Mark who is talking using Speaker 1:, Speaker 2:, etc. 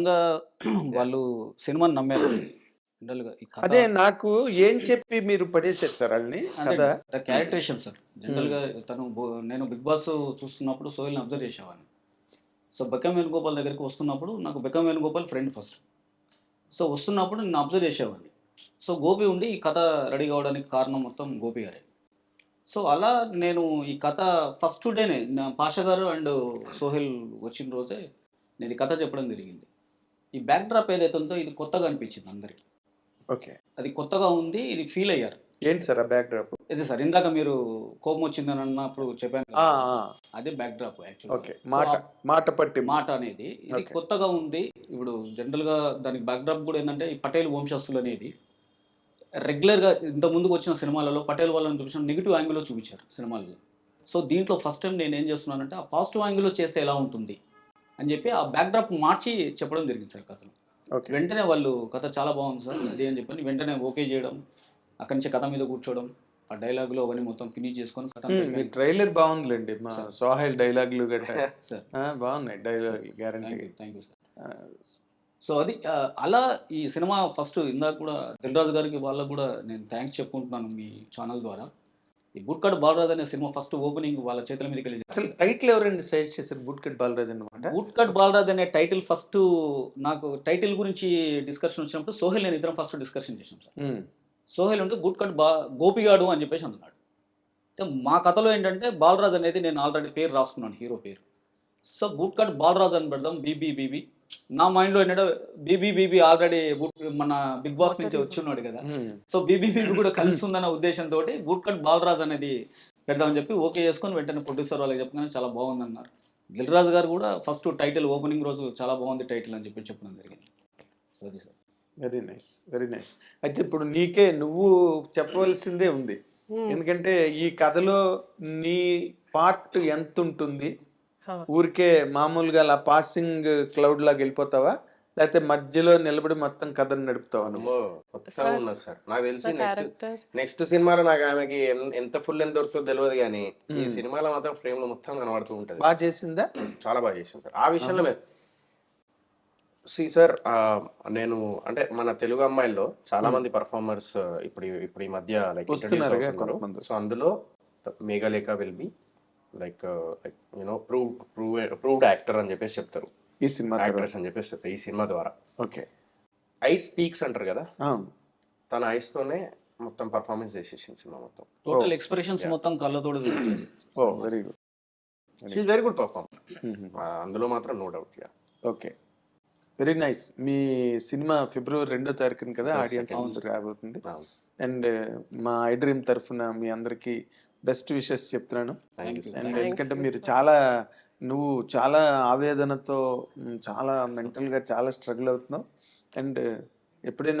Speaker 1: ఇంగా
Speaker 2: యాహ్!
Speaker 1: వాళ్ళు సినిమాని నమ్మారు. జనరల్‌గా ఈ కథ
Speaker 2: అదే నాకు ఏం చెప్పి మీరు పడేసారు సార్ ఆళ్ళని
Speaker 1: అంటే
Speaker 2: కథ?
Speaker 1: Characterisation sir.
Speaker 2: హ్మ్.
Speaker 1: జనరల్‌గా నేను 'బిగ్ బాస్' చూస్తున్నప్పుడు సోహెల్‌ని అబ్జర్వ్ చేసేవాడిని. సో, 'బెక్కం వేణుగోపాల్' దగ్గరికి వస్తున్నప్పుడు నాకు 'Bekkam Venugopal' friend first. So, వస్తున్నప్పుడు నేను అబ్జర్వ్ చేసేవాడిని. సో, గోపి ఉండి ఈ కథ రెడీ కావడానికి కారణం మొత్తం గోపి గారే. సో, అలా నేను ఈ కథ ఫస్ట్ డేనే పాషా గారు అండ్ సోహెల్ వచ్చిన రోజే నేను ఈ కథ చెప్పడం జరిగింది. ఈ బ్యాక్ డ్రాప్ ఏదైతే ఉందో ఇది కొత్తగా అనిపించింది అందరికి.
Speaker 2: ఓకే.
Speaker 1: అది కొత్తగా ఉంది. ఇది ఫీల్ అయ్యారు.
Speaker 2: ఏంటి సార్ ఆ బ్యాక్ డ్రాప్?
Speaker 1: ఇదే సార్ ఇందాక మీరు కోపం వచ్చిందని అన్నప్పుడు చెప్పాను
Speaker 2: ఆ!
Speaker 1: కదా!
Speaker 2: ఆ!
Speaker 1: అదే బ్యాక్ డ్రాప్ యాక్చువల్‌గా.
Speaker 2: ఓకే.
Speaker 1: సో,
Speaker 2: మాట పట్టింపు.
Speaker 1: మాట అనేది ఇది
Speaker 2: ఓకే.
Speaker 1: కొత్తగా ఉంది. ఇప్పుడు జనరల్‌గా దానికి బ్యాక్ డ్రాప్ కూడా ఏందంటే ఈ పటేల్ వంశస్థులనేది రెగ్యులర్‌గా ఇంతకు ముందుకు వచ్చిన సినిమాలలో పటేల్ వాళ్ళని చూపించిన నెగెటివ్ యాంగిల్‌లో చూపించారు సినిమాల్లో. సో, దీంట్లో ఫస్ట్ టైమ్ నేనేం చేస్తున్నానంటే ఆ పాజిటివ్ యాంగిల్‌లో చేస్తే ఎలా ఉంటుంది అని చెప్పి ఆ బ్యాక్ డ్రాప్ మార్చి చెప్పడం జరిగింది సార్ కథలో.
Speaker 2: ఓకే.
Speaker 1: వెంటనే వాళ్ళు కథ చాలా బాగుంది సార్ అది అని చెప్పని వెంటనే ఓకే చేయడం. అక్కడి నుంచి కథ మీద కూర్చోవడం. ఆ డైలాగ్‌లో అవన్నీ మొత్తం ఫినిష్ చేసుకొని కథను
Speaker 2: మీ
Speaker 1: చెప్పాను.
Speaker 2: ట్రైలర్ బాగుందిలెండి. మా
Speaker 1: సార్.
Speaker 2: సోహెల్ డైలాగులు గట్టా.
Speaker 1: సార్.
Speaker 2: బాగున్నాయి డైలాగులు guarantee.
Speaker 1: Thank you sir. So, అది అలా ఈ సినిమా ఫస్ట్ ఇందాక కూడా 'దిల్ రాజు' గారికి వాళ్ళకి కూడా నేను థాంక్స్ చెప్పుకుంటున్నాను మీ ఛానల్ ద్వారా. ఈ 'బూట్‌కట్ బాలరాజు' అనే సినిమా ఫస్ట్ ఓపెనింగ్ వాళ్ళ చేతుల మీదకెళ్ళి
Speaker 2: అసలు టైటిల్ ఎవరండి సజెస్ట్ చేశారు? 'బూట్‌కట్ బాలరాజు' అన్నమాట.
Speaker 1: 'బూట్‌కట్ బాలరాజు' అనే టైటిల్ ఫస్ట్ నాకు టైటిల్ గురించి డిస్కషన్ వచ్చినప్పుడు సోహెల్ నేను ఇద్దరం ఫస్ట్ డిస్కషన్ చేసాం సార్.
Speaker 2: హ్మ్.
Speaker 1: సోహెల్ ఉంటే 'బూట్‌కట్ గోపిగాడు' అని చెప్పేసి అన్నాడు. అయితే మా కథలో ఏంటంటే బాలరాజు అనేది నేను ఆల్రెడీ పేరు రాసుకున్నాను హీరో పేరు. సో, 'బూట్‌కట్ బాలరాజు' అని పెడదాం బీబీ. నా మైండ్‌లో ఏంటంటే బీబీ ఆల్రెడీ మన 'బిగ్ బాస్' నుంచి వచ్చున్నాడు కదా!
Speaker 2: హ్మ్.
Speaker 1: సో, బీబీ కూడా కలుస్తుందన్న ఉద్దేశంతోటి 'బూట్‌కట్ బాలరాజు' అనేది పెడదామని చెప్పి ఓకే చేసుకొని వెంటనే ప్రొడ్యూసర్ వాళ్ళకి చెప్పగానే చాలా బాగుందన్నారు. 'దిల్ రాజు' గారు కూడా ఫస్ట్ టైటిల్ ఓపెనింగ్ రోజు చాలా బాగుంది టైటిల్ అని చెప్పి చెప్పడం జరిగింది. సో, అది sir.
Speaker 2: Very nice. Very nice. అయితే ఇప్పుడు నువ్వు చెప్పవలసిందే ఉంది. ఎందుకంటే ఈ కథలో నీ పార్ట్ ఎంతుంటుంది?
Speaker 3: ఆ!
Speaker 2: ఊరికే మామూలుగా అలా పాసింగ్ క్లౌడ్ లాగా వెళ్ళిపోతావా? లేకపోతే మధ్యలో నిలబడి మొత్తం కథను నడుపుతావా నువ్వు?
Speaker 4: అమ్మో! కొత్తగా
Speaker 3: సార్
Speaker 4: ఉన్నది సార్. నాకు తెలిసి
Speaker 3: నా క్యారెక్టర్
Speaker 4: నెక్స్ట్ సినిమాలో నాకు ఆమెకి ఎంత ఫుల్ లెంత్ దొరుకుతదో తెలవదు గానీ, ఈ
Speaker 2: హ్మ్.
Speaker 4: సినిమాలో మాత్రం ఫ్రేమ్‌లో మొత్తం కనబడుతూ ఉంటది.
Speaker 2: బా చేసిందా?
Speaker 4: చాలా బాగా చేసింది సార్. ఆ విషయంలో సార్ నేను అంటే మన తెలుగు అమ్మాయిల్లో చాలా మంది పెర్ఫార్మర్స్ ఇప్పుడు ఈ మధ్య లైక్ ఇంట్రొడ్యూస్
Speaker 2: వస్తున్నారుగా
Speaker 4: అవుతున్నారు.
Speaker 2: కొంతమంది.
Speaker 4: సో, అందులో Meghalekha will be like proved actor అని చెప్పేసి చెప్తారు.
Speaker 2: ఈ సినిమా తర్వాత.
Speaker 4: యాక్ట్రెస్ అని చెప్పేసి చెప్తారు ఈ సినిమా ద్వారా.
Speaker 2: ఓకే.
Speaker 4: ఐ స్పీక్స్ అంటారు కదా!
Speaker 2: అవును.
Speaker 4: తన ఐస్‌తోనే మొత్తం పెర్ఫార్మెన్స్ చేసేసింది సినిమా మొత్తం.
Speaker 1: Total expressions
Speaker 4: yeah!
Speaker 1: మొత్తం కళ్ళతోటి చూపించేసి
Speaker 2: oh! Very good.
Speaker 4: She is very good performer.
Speaker 2: హుహు.
Speaker 4: అందులో మాత్రం no doubt. Yeah!
Speaker 2: Okay. Very nice. మీ సినిమా ఫిబ్రవరి 2వ తారీఖున కదా
Speaker 4: ఫిబ్రవరి
Speaker 2: ఆడియన్స్
Speaker 4: 2nd.
Speaker 2: ముందుకు రాబోతుంది.
Speaker 4: అవును.
Speaker 2: అండ్ మా ఐ డ్రీమ్ తరఫున మీ అందరికీ బెస్ట్ విషెస్ చెప్తున్నాను.
Speaker 4: Thank you
Speaker 1: thank you.
Speaker 4: Sir.
Speaker 2: And
Speaker 3: thank
Speaker 2: ఎందుకంటే
Speaker 3: యూ
Speaker 2: మీరు
Speaker 3: సార్.
Speaker 2: నువ్వు చాలా ఆవేదనతో చాలా మెంటల్‌గా చాలా స్ట్రగుల్ అవుతున్నావు. అండ్ ఎప్పుడైనా